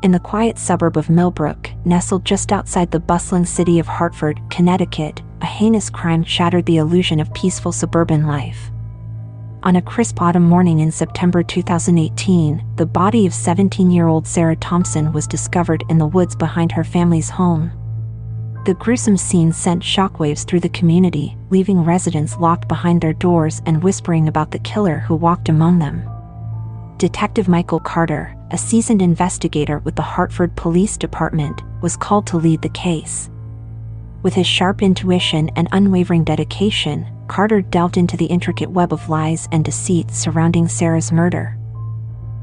In the quiet suburb of Millbrook, nestled just outside the bustling city of Hartford, Connecticut, a heinous crime shattered the illusion of peaceful suburban life. On a crisp autumn morning in September 2018, the body of 17-year-old Sarah Thompson was discovered in the woods behind her family's home. The gruesome scene sent shockwaves through the community, leaving residents locked behind their doors and whispering about the killer who walked among them. Detective Michael Carter, a seasoned investigator with the Hartford Police Department, was called to lead the case. With his sharp intuition and unwavering dedication, Carter delved into the intricate web of lies and deceit surrounding Sarah's murder.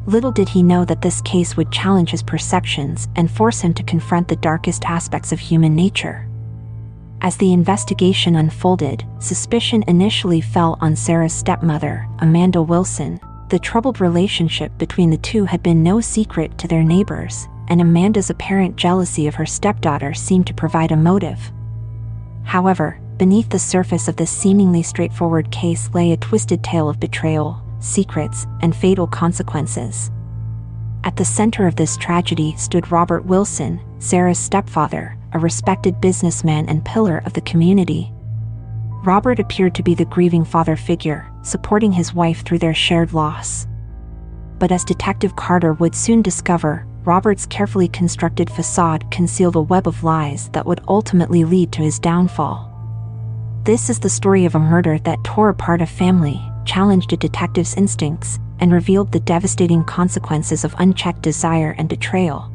Little did he know that this case would challenge his perceptions and force him to confront the darkest aspects of human nature. As the investigation unfolded, suspicion initially fell on Sarah's stepmother, Amanda Wilson. The troubled relationship between the two had been no secret to their neighbors, and Amanda's apparent jealousy of her stepdaughter seemed to provide a motive. However, beneath the surface of this seemingly straightforward case lay a twisted tale of betrayal, secrets, and fatal consequences. At the center of this tragedy stood Robert Wilson, Sarah's stepfather, a respected businessman and pillar of the community. Robert appeared to be the grieving father figure, supporting his wife through their shared loss. But as Detective Carter would soon discover, Robert's carefully constructed facade concealed a web of lies that would ultimately lead to his downfall. This is the story of a murder that tore apart a family, challenged a detective's instincts, and revealed the devastating consequences of unchecked desire and betrayal.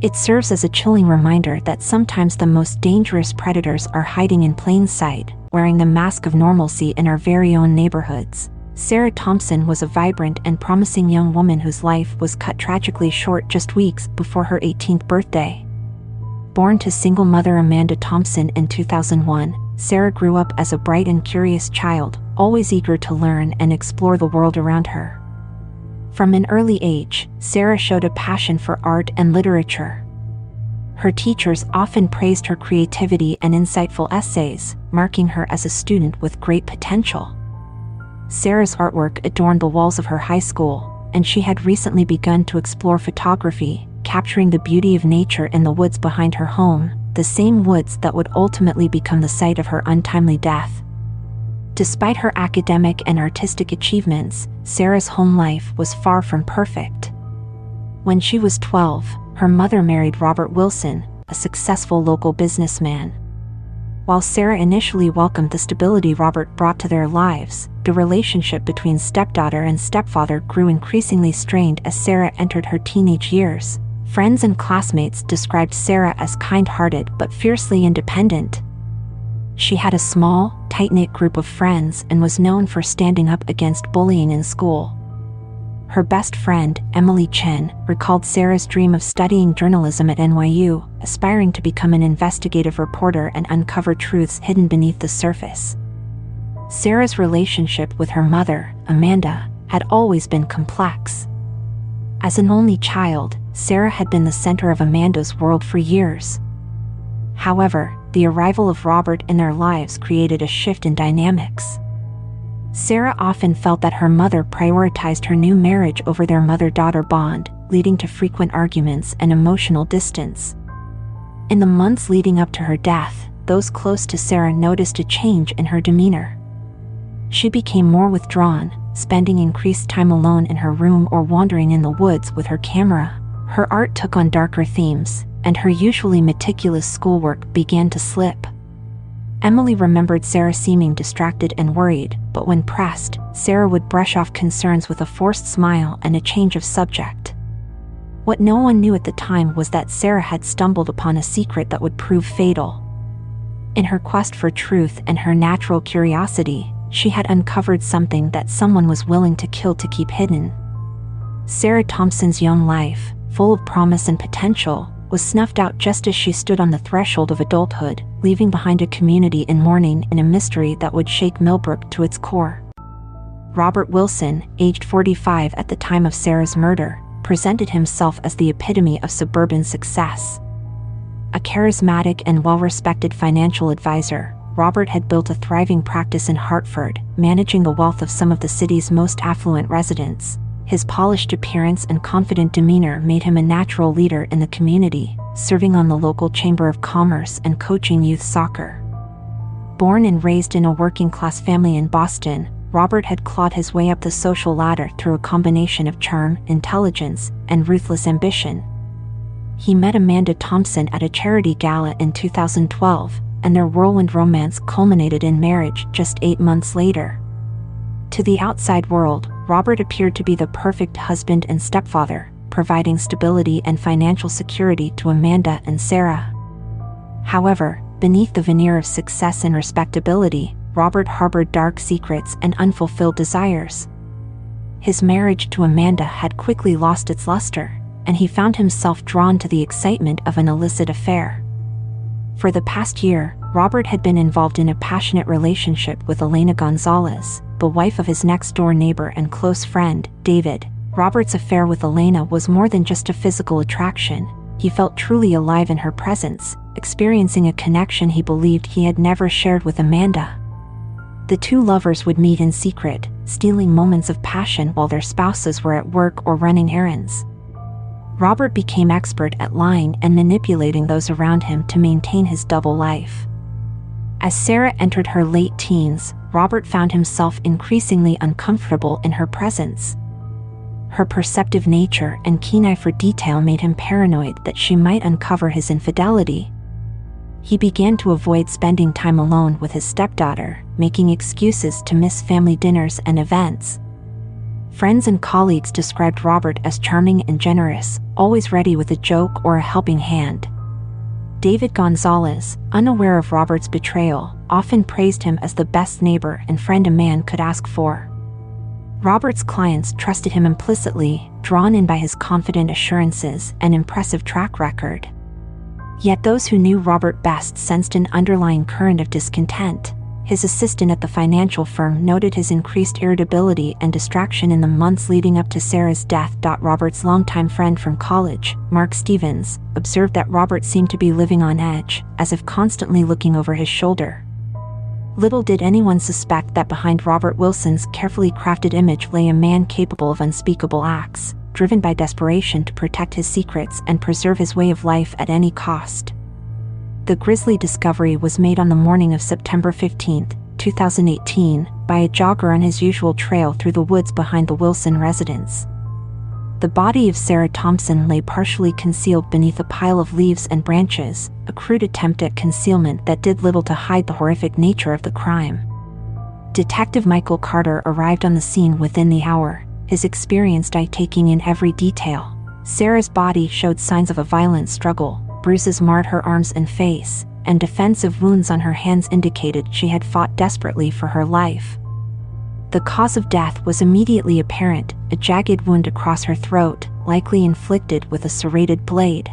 It serves as a chilling reminder that sometimes the most dangerous predators are hiding in plain sight, wearing the mask of normalcy in our very own neighborhoods. Sarah Thompson was a vibrant and promising young woman whose life was cut tragically short just weeks before her 18th birthday. Born to single mother Amanda Thompson in 2001, Sarah grew up as a bright and curious child, always eager to learn and explore the world around her. From an early age, Sarah showed a passion for art and literature. Her teachers often praised her creativity and insightful essays, marking her as a student with great potential. Sarah's artwork adorned the walls of her high school, and she had recently begun to explore photography, capturing the beauty of nature in the woods behind her home, the same woods that would ultimately become the site of her untimely death. Despite her academic and artistic achievements, Sarah's home life was far from perfect. When she was 12, her mother married Robert Wilson, a successful local businessman. While Sarah initially welcomed the stability Robert brought to their lives, the relationship between stepdaughter and stepfather grew increasingly strained as Sarah entered her teenage years. Friends and classmates described Sarah as kind-hearted but fiercely independent. She had a small, tight-knit group of friends and was known for standing up against bullying in school. Her best friend, Emily Chen, recalled Sarah's dream of studying journalism at NYU, aspiring to become an investigative reporter and uncover truths hidden beneath the surface. Sarah's relationship with her mother, Amanda, had always been complex. As an only child, Sarah had been the center of Amanda's world for years. However, the arrival of Robert in their lives created a shift in dynamics. Sarah often felt that her mother prioritized her new marriage over their mother-daughter bond, leading to frequent arguments and emotional distance. In the months leading up to her death, those close to Sarah noticed a change in her demeanor. She became more withdrawn, spending increased time alone in her room or wandering in the woods with her camera. Her art took on darker themes, and her usually meticulous schoolwork began to slip. Emily remembered Sarah seeming distracted and worried, but when pressed, Sarah would brush off concerns with a forced smile and a change of subject. What no one knew at the time was that Sarah had stumbled upon a secret that would prove fatal. In her quest for truth and her natural curiosity, she had uncovered something that someone was willing to kill to keep hidden. Sarah Thompson's young life, full of promise and potential, was snuffed out just as she stood on the threshold of adulthood, leaving behind a community in mourning and a mystery that would shake Millbrook to its core. Robert Wilson, aged 45 at the time of Sarah's murder, presented himself as the epitome of suburban success. A charismatic and well-respected financial advisor, Robert had built a thriving practice in Hartford, managing the wealth of some of the city's most affluent residents. His polished appearance and confident demeanor made him a natural leader in the community, serving on the local Chamber of Commerce and coaching youth soccer. Born and raised in a working-class family in Boston, Robert had clawed his way up the social ladder through a combination of charm, intelligence, and ruthless ambition. He met Amanda Thompson at a charity gala in 2012, and their whirlwind romance culminated in marriage just 8 months later. To the outside world, Robert appeared to be the perfect husband and stepfather, providing stability and financial security to Amanda and Sarah. However, beneath the veneer of success and respectability, Robert harbored dark secrets and unfulfilled desires. His marriage to Amanda had quickly lost its luster, and he found himself drawn to the excitement of an illicit affair. For the past year, Robert had been involved in a passionate relationship with Elena Gonzalez, the wife of his next-door neighbor and close friend, David. Robert's affair with Elena was more than just a physical attraction. He felt truly alive in her presence, experiencing a connection he believed he had never shared with Amanda. The two lovers would meet in secret, stealing moments of passion while their spouses were at work or running errands. Robert became expert at lying and manipulating those around him to maintain his double life. As Sarah entered her late teens, Robert found himself increasingly uncomfortable in her presence. Her perceptive nature and keen eye for detail made him paranoid that she might uncover his infidelity. He began to avoid spending time alone with his stepdaughter, making excuses to miss family dinners and events. Friends and colleagues described Robert as charming and generous, always ready with a joke or a helping hand. David Gonzalez, unaware of Robert's betrayal, often praised him as the best neighbor and friend a man could ask for. Robert's clients trusted him implicitly, drawn in by his confident assurances and impressive track record. Yet those who knew Robert best sensed an underlying current of discontent. His assistant at the financial firm noted his increased irritability and distraction in the months leading up to Sarah's death. Robert's longtime friend from college, Mark Stevens, observed that Robert seemed to be living on edge, as if constantly looking over his shoulder. Little did anyone suspect that behind Robert Wilson's carefully crafted image lay a man capable of unspeakable acts, driven by desperation to protect his secrets and preserve his way of life at any cost. The grisly discovery was made on the morning of September 15, 2018, by a jogger on his usual trail through the woods behind the Wilson residence. The body of Sarah Thompson lay partially concealed beneath a pile of leaves and branches, a crude attempt at concealment that did little to hide the horrific nature of the crime. Detective Michael Carter arrived on the scene within the hour, his experienced eye taking in every detail. Sarah's body showed signs of a violent struggle. Bruises marred her arms and face, and defensive wounds on her hands indicated she had fought desperately for her life. The cause of death was immediately apparent, a jagged wound across her throat, likely inflicted with a serrated blade.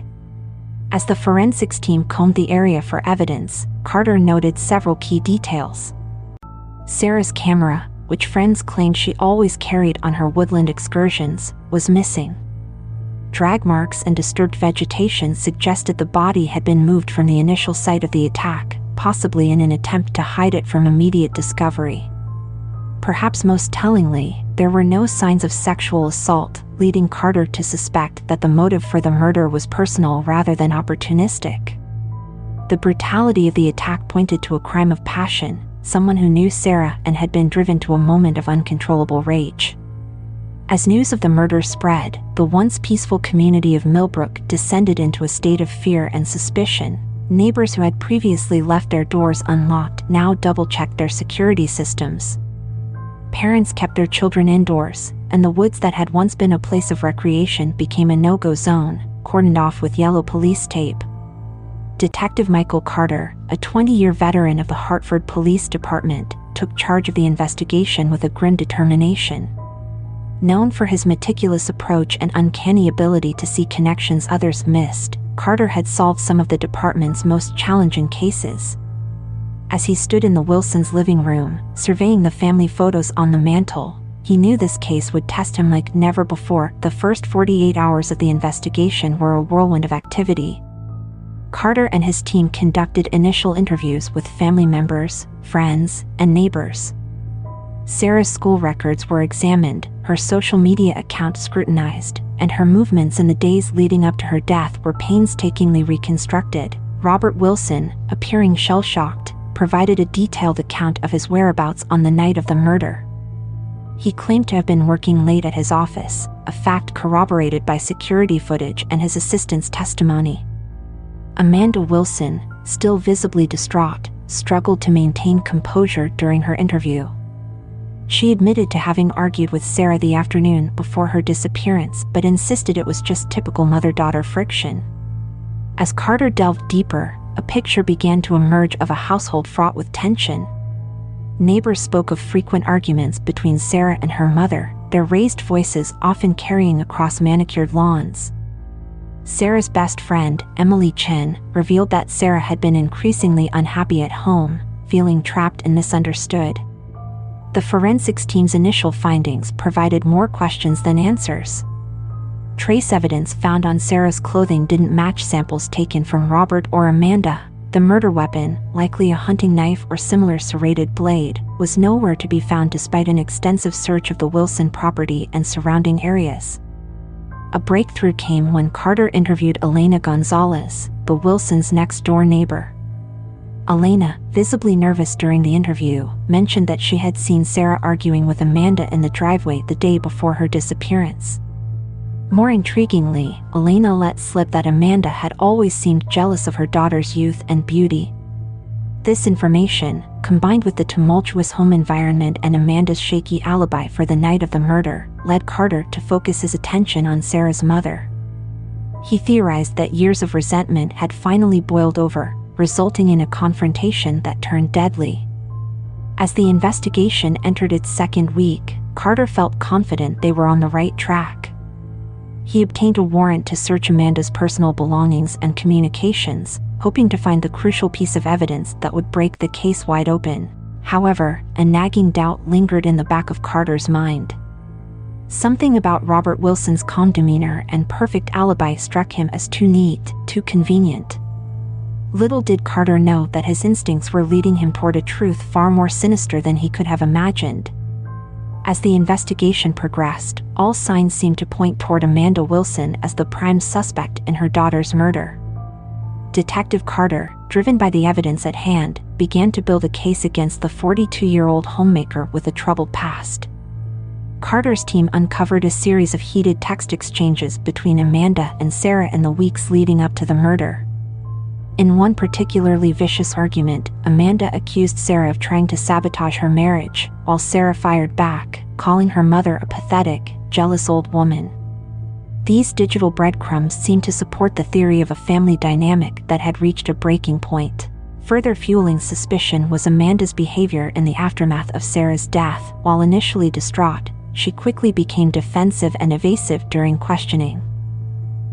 As the forensics team combed the area for evidence, Carter noted several key details. Sarah's camera, which friends claimed she always carried on her woodland excursions, was missing. Drag marks and disturbed vegetation suggested the body had been moved from the initial site of the attack, possibly in an attempt to hide it from immediate discovery. Perhaps most tellingly, there were no signs of sexual assault, leading Carter to suspect that the motive for the murder was personal rather than opportunistic. The brutality of the attack pointed to a crime of passion, someone who knew Sarah and had been driven to a moment of uncontrollable rage. As news of the murder spread, the once peaceful community of Millbrook descended into a state of fear and suspicion. Neighbors who had previously left their doors unlocked now double-checked their security systems. Parents kept their children indoors, and the woods that had once been a place of recreation became a no-go zone, cordoned off with yellow police tape. Detective Michael Carter, a 20-year veteran of the Hartford Police Department, took charge of the investigation with a grim determination. Known for his meticulous approach and uncanny ability to see connections others missed, Carter had solved some of the department's most challenging cases. As he stood in the Wilsons' living room, surveying the family photos on the mantel, he knew this case would test him like never before. The first 48 hours of the investigation were a whirlwind of activity. Carter and his team conducted initial interviews with family members, friends, and neighbors. Sarah's school records were examined, her social media account scrutinized, and her movements in the days leading up to her death were painstakingly reconstructed. Robert Wilson, appearing shell-shocked, provided a detailed account of his whereabouts on the night of the murder. He claimed to have been working late at his office, a fact corroborated by security footage and his assistant's testimony. Amanda Wilson, still visibly distraught, struggled to maintain composure during her interview. She admitted to having argued with Sarah the afternoon before her disappearance, but insisted it was just typical mother-daughter friction. As Carter delved deeper, a picture began to emerge of a household fraught with tension. Neighbors spoke of frequent arguments between Sarah and her mother, their raised voices often carrying across manicured lawns. Sarah's best friend, Emily Chen, revealed that Sarah had been increasingly unhappy at home, feeling trapped and misunderstood. The forensics team's initial findings provided more questions than answers. Trace evidence found on Sarah's clothing didn't match samples taken from Robert or Amanda. The murder weapon, likely a hunting knife or similar serrated blade, was nowhere to be found despite an extensive search of the Wilson property and surrounding areas. A breakthrough came when Carter interviewed Elena Gonzalez, the Wilsons' next-door neighbor. Elena, visibly nervous during the interview, mentioned that she had seen Sarah arguing with Amanda in the driveway the day before her disappearance. More intriguingly, Elena let slip that Amanda had always seemed jealous of her daughter's youth and beauty. This information, combined with the tumultuous home environment and Amanda's shaky alibi for the night of the murder, led Carter to focus his attention on Sarah's mother. He theorized that years of resentment had finally boiled over, resulting in a confrontation that turned deadly. As the investigation entered its second week, Carter felt confident they were on the right track. He obtained a warrant to search Amanda's personal belongings and communications, hoping to find the crucial piece of evidence that would break the case wide open. However, a nagging doubt lingered in the back of Carter's mind. Something about Robert Wilson's calm demeanor and perfect alibi struck him as too neat, too convenient. Little did Carter know that his instincts were leading him toward a truth far more sinister than he could have imagined. As the investigation progressed, all signs seemed to point toward Amanda Wilson as the prime suspect in her daughter's murder. Detective Carter, driven by the evidence at hand, began to build a case against the 42-year-old homemaker with a troubled past. Carter's team uncovered a series of heated text exchanges between Amanda and Sarah in the weeks leading up to the murder. In one particularly vicious argument, Amanda accused Sarah of trying to sabotage her marriage, while Sarah fired back, calling her mother a pathetic, jealous old woman. These digital breadcrumbs seemed to support the theory of a family dynamic that had reached a breaking point. Further fueling suspicion was Amanda's behavior in the aftermath of Sarah's death. While initially distraught, she quickly became defensive and evasive during questioning.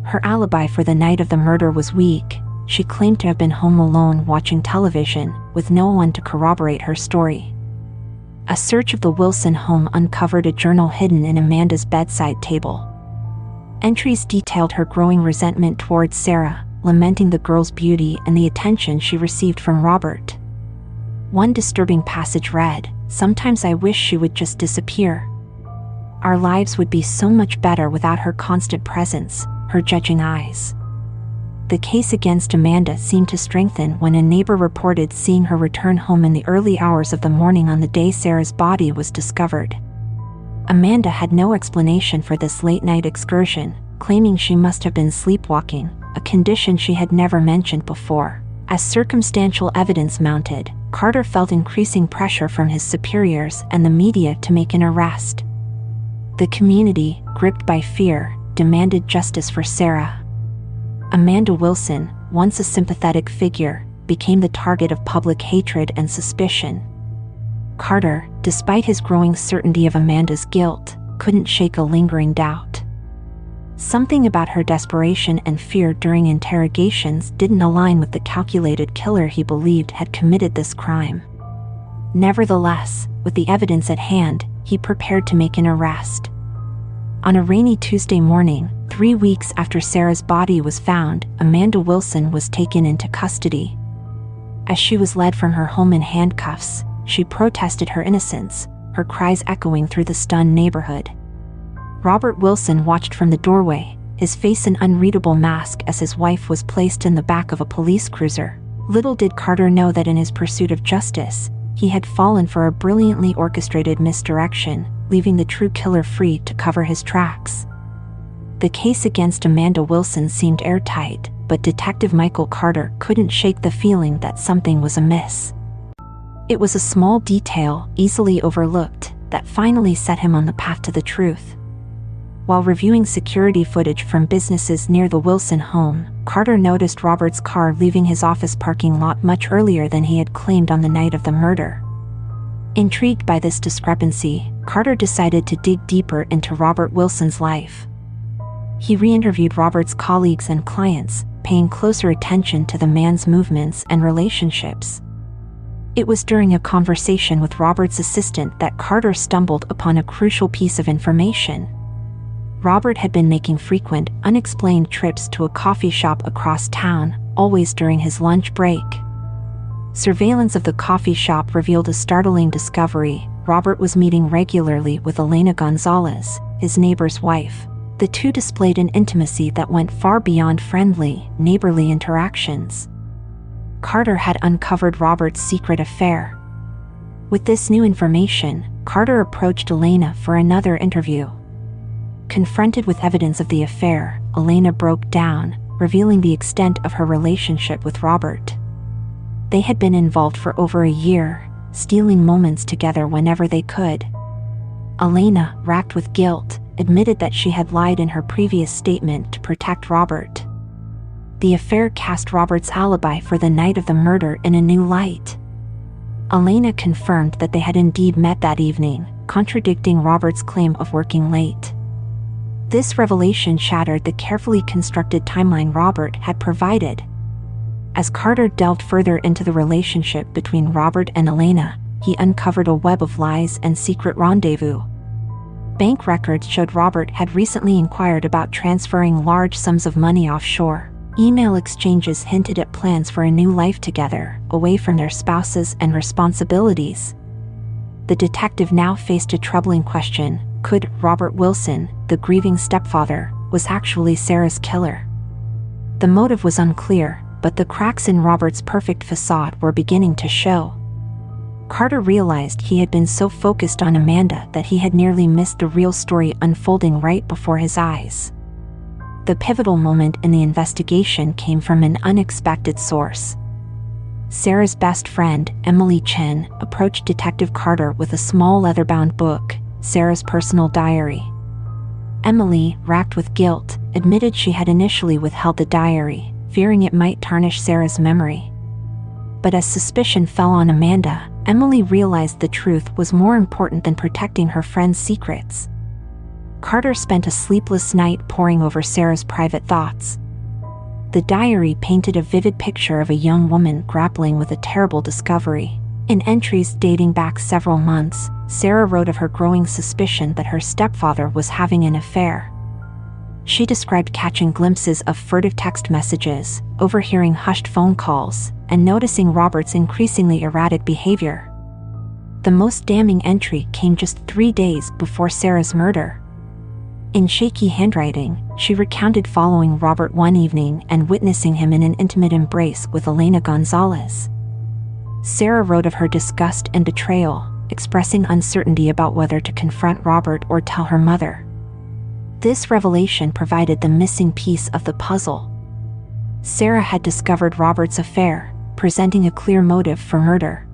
Her alibi for the night of the murder was weak. She claimed to have been home alone watching television, with no one to corroborate her story. A search of the Wilson home uncovered a journal hidden in Amanda's bedside table. Entries detailed her growing resentment towards Sarah, lamenting the girl's beauty and the attention she received from Robert. One disturbing passage read, "Sometimes I wish she would just disappear. Our lives would be so much better without her constant presence, her judging eyes." The case against Amanda seemed to strengthen when a neighbor reported seeing her return home in the early hours of the morning on the day Sarah's body was discovered. Amanda had no explanation for this late-night excursion, claiming she must have been sleepwalking, a condition she had never mentioned before. As circumstantial evidence mounted, Carter felt increasing pressure from his superiors and the media to make an arrest. The community, gripped by fear, demanded justice for Sarah. Amanda Wilson, once a sympathetic figure, became the target of public hatred and suspicion. Carter, despite his growing certainty of Amanda's guilt, couldn't shake a lingering doubt. Something about her desperation and fear during interrogations didn't align with the calculated killer he believed had committed this crime. Nevertheless, with the evidence at hand, he prepared to make an arrest. On a rainy Tuesday morning, 3 weeks after Sarah's body was found, Amanda Wilson was taken into custody. As she was led from her home in handcuffs, she protested her innocence, her cries echoing through the stunned neighborhood. Robert Wilson watched from the doorway, his face an unreadable mask as his wife was placed in the back of a police cruiser. Little did Carter know that in his pursuit of justice, he had fallen for a brilliantly orchestrated misdirection, leaving the true killer free to cover his tracks. The case against Amanda Wilson seemed airtight, but Detective Michael Carter couldn't shake the feeling that something was amiss. It was a small detail, easily overlooked, that finally set him on the path to the truth. While reviewing security footage from businesses near the Wilson home, Carter noticed Robert's car leaving his office parking lot much earlier than he had claimed on the night of the murder. Intrigued by this discrepancy, Carter decided to dig deeper into Robert Wilson's life. He re-interviewed Robert's colleagues and clients, paying closer attention to the man's movements and relationships. It was during a conversation with Robert's assistant that Carter stumbled upon a crucial piece of information. Robert had been making frequent, unexplained trips to a coffee shop across town, always during his lunch break. Surveillance of the coffee shop revealed a startling discovery. Robert was meeting regularly with Elena Gonzalez, his neighbor's wife. The two displayed an intimacy that went far beyond friendly, neighborly interactions. Carter had uncovered Robert's secret affair. With this new information, Carter approached Elena for another interview. Confronted with evidence of the affair, Elena broke down, revealing the extent of her relationship with Robert. They had been involved for over a year, stealing moments together whenever they could. Elena, racked with guilt, admitted that she had lied in her previous statement to protect Robert. The affair cast Robert's alibi for the night of the murder in a new light. Elena confirmed that they had indeed met that evening, contradicting Robert's claim of working late. This revelation shattered the carefully constructed timeline Robert had provided. As Carter delved further into the relationship between Robert and Elena, he uncovered a web of lies and secret rendezvous. Bank records showed Robert had recently inquired about transferring large sums of money offshore. Email exchanges hinted at plans for a new life together, away from their spouses and responsibilities. The detective now faced a troubling question: could Robert Wilson, the grieving stepfather, was actually Sarah's killer? The motive was unclear, but the cracks in Robert's perfect facade were beginning to show. Carter realized he had been so focused on Amanda that he had nearly missed the real story unfolding right before his eyes. The pivotal moment in the investigation came from an unexpected source. Sarah's best friend, Emily Chen, approached Detective Carter with a small leather-bound book, Sarah's personal diary. Emily, racked with guilt, admitted she had initially withheld the diary, fearing it might tarnish Sarah's memory. But as suspicion fell on Amanda, Emily realized the truth was more important than protecting her friend's secrets. Carter spent a sleepless night poring over Sarah's private thoughts. The diary painted a vivid picture of a young woman grappling with a terrible discovery. In entries dating back several months, Sarah wrote of her growing suspicion that her stepfather was having an affair. She described catching glimpses of furtive text messages, overhearing hushed phone calls, and noticing Robert's increasingly erratic behavior. The most damning entry came just 3 days before Sarah's murder. In shaky handwriting, she recounted following Robert one evening and witnessing him in an intimate embrace with Elena Gonzalez. Sarah wrote of her disgust and betrayal, expressing uncertainty about whether to confront Robert or tell her mother. This revelation provided the missing piece of the puzzle. Sarah had discovered Robert's affair, presenting a clear motive for murder.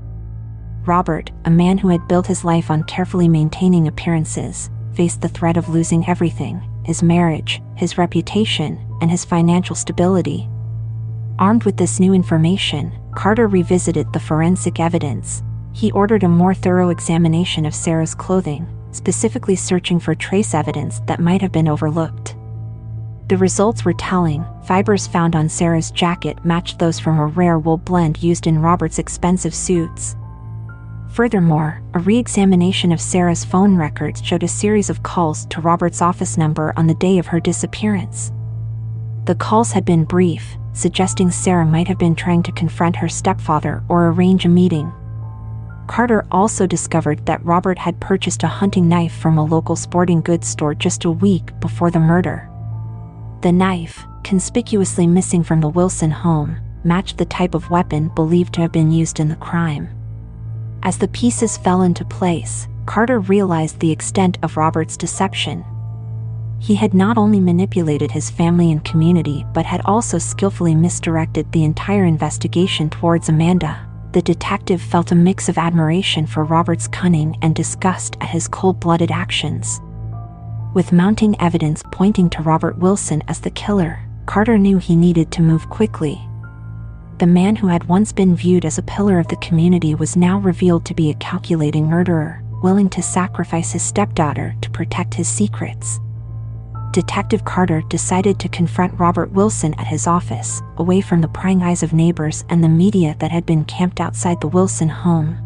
Robert, a man who had built his life on carefully maintaining appearances, faced the threat of losing everything: his marriage, his reputation, and his financial stability. Armed with this new information, Carter revisited the forensic evidence. He ordered a more thorough examination of Sarah's clothing, specifically searching for trace evidence that might have been overlooked. The results were telling. Fibers found on Sarah's jacket matched those from a rare wool blend used in Robert's expensive suits. Furthermore, a re-examination of Sarah's phone records showed a series of calls to Robert's office number on the day of her disappearance. The calls had been brief, suggesting Sarah might have been trying to confront her stepfather or arrange a meeting. Carter also discovered that Robert had purchased a hunting knife from a local sporting goods store just a week before the murder. The knife, conspicuously missing from the Wilson home, matched the type of weapon believed to have been used in the crime. As the pieces fell into place, Carter realized the extent of Robert's deception. He had not only manipulated his family and community but had also skillfully misdirected the entire investigation towards Amanda. The detective felt a mix of admiration for Robert's cunning and disgust at his cold-blooded actions. With mounting evidence pointing to Robert Wilson as the killer, Carter knew he needed to move quickly. The man who had once been viewed as a pillar of the community was now revealed to be a calculating murderer, willing to sacrifice his stepdaughter to protect his secrets. Detective Carter decided to confront Robert Wilson at his office, away from the prying eyes of neighbors and the media that had been camped outside the Wilson home.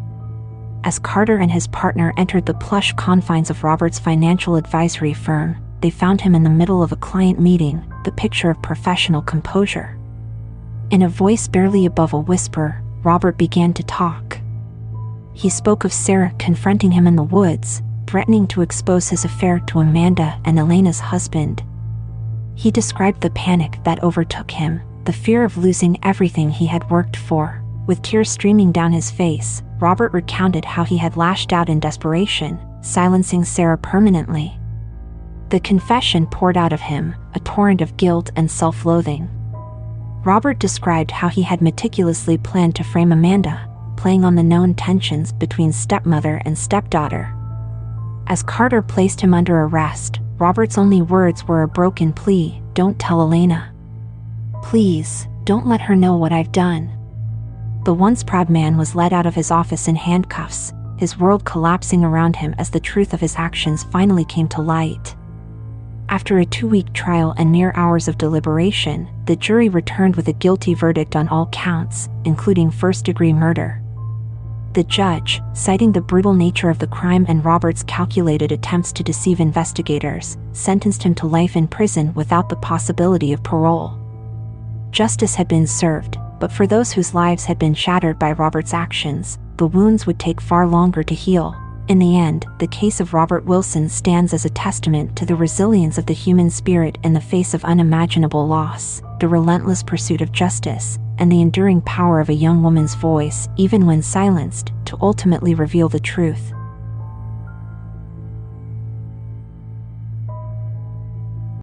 As Carter and his partner entered the plush confines of Robert's financial advisory firm, they found him in the middle of a client meeting, the picture of professional composure. In a voice barely above a whisper, Robert began to talk. He spoke of Sarah confronting him in the woods, threatening to expose his affair to Amanda and Elena's husband. He described the panic that overtook him, the fear of losing everything he had worked for. With tears streaming down his face, Robert recounted how he had lashed out in desperation, silencing Sarah permanently. The confession poured out of him, a torrent of guilt and self-loathing. Robert described how he had meticulously planned to frame Amanda, playing on the known tensions between stepmother and stepdaughter. As Carter placed him under arrest, Robert's only words were a broken plea, "Don't tell Elena. Please, don't let her know what I've done." The once proud man was led out of his office in handcuffs, his world collapsing around him as the truth of his actions finally came to light. After a 2-week trial and mere hours of deliberation, the jury returned with a guilty verdict on all counts, including first-degree murder. The judge, citing the brutal nature of the crime and Robert's calculated attempts to deceive investigators, sentenced him to life in prison without the possibility of parole. Justice had been served, but for those whose lives had been shattered by Robert's actions, the wounds would take far longer to heal. In the end, the case of Robert Wilson stands as a testament to the resilience of the human spirit in the face of unimaginable loss, the relentless pursuit of justice, and the enduring power of a young woman's voice, even when silenced, to ultimately reveal the truth.